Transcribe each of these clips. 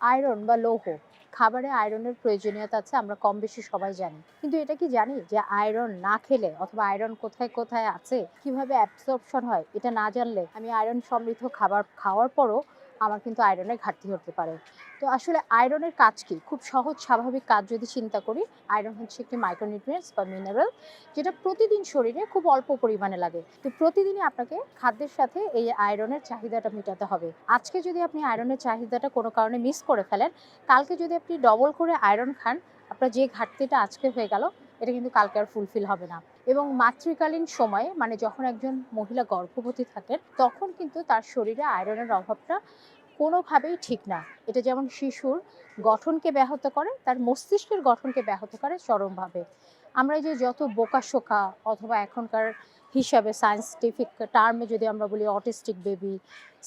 Iron বা লৌহ খাবারে আয়রনের প্রয়োজনীয়তা আছে, আমরা কম বেশি সবাই জানি। কিন্তু এটা কি জানি যে আয়রন না খেলে অথবা আয়রন কোথায় কোথায় আছে, কিভাবে অ্যাবসর্পশন হয়, এটা না জানলে আমি আয়রন সমৃদ্ধ খাবার খাওয়ার পরও আমার কিন্তু আয়রনের ঘাটতি হতে পারে। তো আসলে আয়রনের কাজ কি? খুব সহজ স্বাভাবিক কাজ যদি চিন্তা করি, আয়রন হচ্ছে একটি মাইক্রোনিউট্রিয়েন্টস বা মিনারেল, যেটা প্রতিদিন শরীরে খুব অল্প পরিমাণে লাগে। তো প্রতিদিনই আপনাকে খাদ্যের সাথে এই আয়রনের চাহিদাটা মেটাতে হবে। আজকে যদি আপনি আয়রনের চাহিদাটা কোনো কারণে মিস করে ফেলেন, কালকে যদি আপনি ডবল করে আয়রন খান, আপনার যে ঘাটতিটা আজকে হয়ে গেল, এটা কিন্তু কালকে আর ফুলফিল হবে না। এবং মাতৃকালীন সময়ে, মানে যখন একজন মহিলা গর্ভবতী থাকেন, তখন কিন্তু তার শরীরে আয়রনের অভাবটা কোনোভাবেই ঠিক না। এটা যেমন শিশুর গঠনকে ব্যাহত করে, তার মস্তিষ্কের গঠনকে ব্যাহত করে চরমভাবে। আমরা এই যে যত বোকাশোকা অথবা এখনকার হিসাবে সায়েন্টিফিক টার্মে যদি আমরা বলি autistic baby,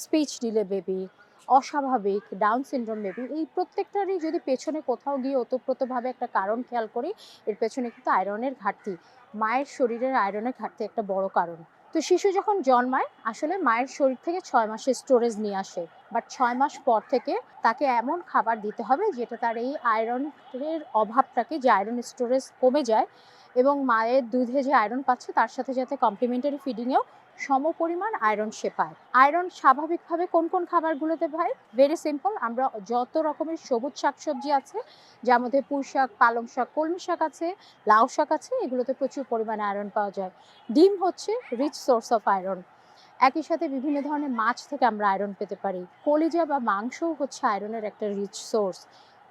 speech delay baby, অস্বাভাবিক ডাউন সিনড্রোম বেবি, এই প্রত্যেকটারই যদি পেছনে কোথাও গিয়ে ওতপ্রোতভাবে একটা কারণ খেয়াল করি, এর পেছনে কিন্তু আয়রনের ঘাটতি, মায়ের শরীরের আয়রনের ঘাটতি একটা বড় কারণ। তো শিশু যখন জন্মায়, আসলে মায়ের শরীর থেকে 6 মাসের স্টোরেজ নিয়ে আসে, বাট 6 মাস পর থেকে তাকে এমন খাবার দিতে হবে যেটা তার এই আয়রনের অভাবটাকে, যে আয়রন স্টোরেজ কমে যায় এবং মায়ের দুধে যে আয়রন পাচ্ছে তার সাথে যাতে কমপ্লিমেন্টারি ফিডিংয়েও সমপরিমাণ আয়রন সে পায়। আয়রন স্বাভাবিকভাবে কোন কোন খাবারগুলোতে পায়? ভেরি সিম্পল, আমরা যত রকমের সবুজ শাকসবজি আছে, যার মধ্যে পুঁই শাক, পালং শাক, কলমি শাক আছে, লাউ শাক আছে, এগুলোতে প্রচুর পরিমাণে আয়রন পাওয়া যায়। ডিম হচ্ছে রিচ সোর্স অফ আয়রন। একই সাথে বিভিন্ন ধরনের মাছ থেকে আমরা আয়রন পেতে পারি। কলিজা বা মাংসও হচ্ছে আয়রনের একটা রিচ সোর্স।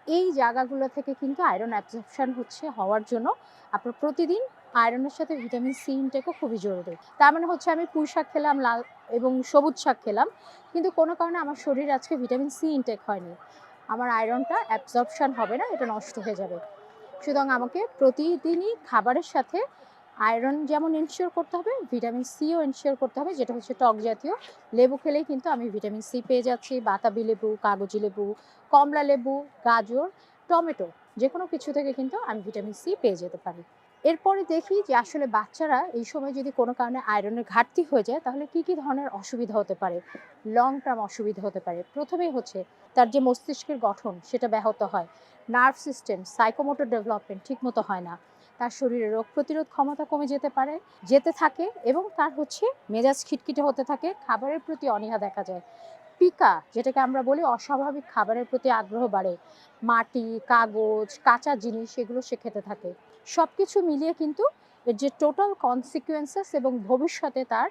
এই জায়গাগুলো থেকে কিন্তু আয়রন অ্যাবজর্পশন হওয়ার জন্য আপনার প্রতিদিন আয়রনের সাথে ভিটামিন সি ইনটেকও খুবই জরুরি। তার মানে হচ্ছে আমি পুঁই শাক খেলাম, লাল এবং সবুজ শাক খেলাম, কিন্তু কোনো কারণে আমার শরীরে আজকে ভিটামিন সি ইনটেক হয়নি। আমার আয়রনটা অ্যাবজর্পশন হবে না, এটা নষ্ট হয়ে যাবে। সুতরাং আমাকে প্রতিদিনই খাবারের সাথে আয়রন যেমন এনশিওর করতে হবে, ভিটামিন সিও এনশিওর করতে হবে, যেটা হচ্ছে টক জাতীয়। লেবু খেলেই কিন্তু আমি ভিটামিন সি পেয়ে যাচ্ছি। বাতাবি লেবু, কাগজি লেবু, কমলা লেবু, গাজর, টমেটো, যে কোনো কিছু থেকে কিন্তু আমি ভিটামিন সি পেয়ে যেতে পারি। এরপরে দেখি যে আসলে বাচ্চারা এই সময় যদি কোনো কারণে আয়রনের ঘাটতি হয়ে যায়, তাহলে কি কি ধরনের অসুবিধা হতে পারে, লং টার্ম অসুবিধা হতে পারে। প্রথমেই হচ্ছে তার যে মস্তিষ্কের গঠন সেটা ব্যাহত হয়, নার্ভ সিস্টেম, সাইকোমোটর ডেভেলপমেন্ট ঠিকমতো হয় না, তার শরীরে রোগ প্রতিরোধ ক্ষমতা কমে যেতে থাকে এবং তার মেজাজ খিটখিটে হতে থাকে, খাবারের প্রতি অনীহা দেখা যায়। পিকা, যেটাকে আমরা বলি অস্বাভাবিক খাবারের প্রতি আগ্রহ বাড়ে, মাটি, কাগজ, কাঁচা জিনিস এগুলো সে খেতে থাকে। সবকিছু মিলিয়ে কিন্তু এর যে টোটাল কনসিকুয়েন্সেস এবং ভবিষ্যতে তার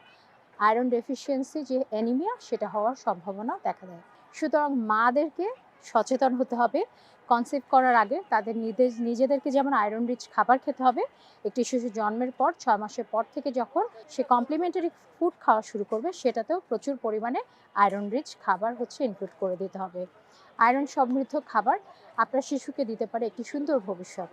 আয়রন ডেফিসিয়েন্সি যে অ্যানিমিয়া, সেটা হওয়ার সম্ভাবনা দেখা দেয়। সুতরাং মাদেরকে সচেতন হতে হবে। কনসিভ করার আগে তাদের নিজেদেরকে যেমন আয়রন রিচ খাবার খেতে হবে, একটি শিশু জন্মের পর 6 মাসের পর থেকে যখন সে কমপ্লিমেন্টারি ফুড খাওয়া শুরু করবে, সেটাতেও প্রচুর পরিমাণে আয়রন রিচ খাবার ইনক্লুড করে দিতে হবে। আয়রন সমৃদ্ধ খাবার আপনার শিশুকে দিতে পারে একটি সুন্দর ভবিষ্যৎ।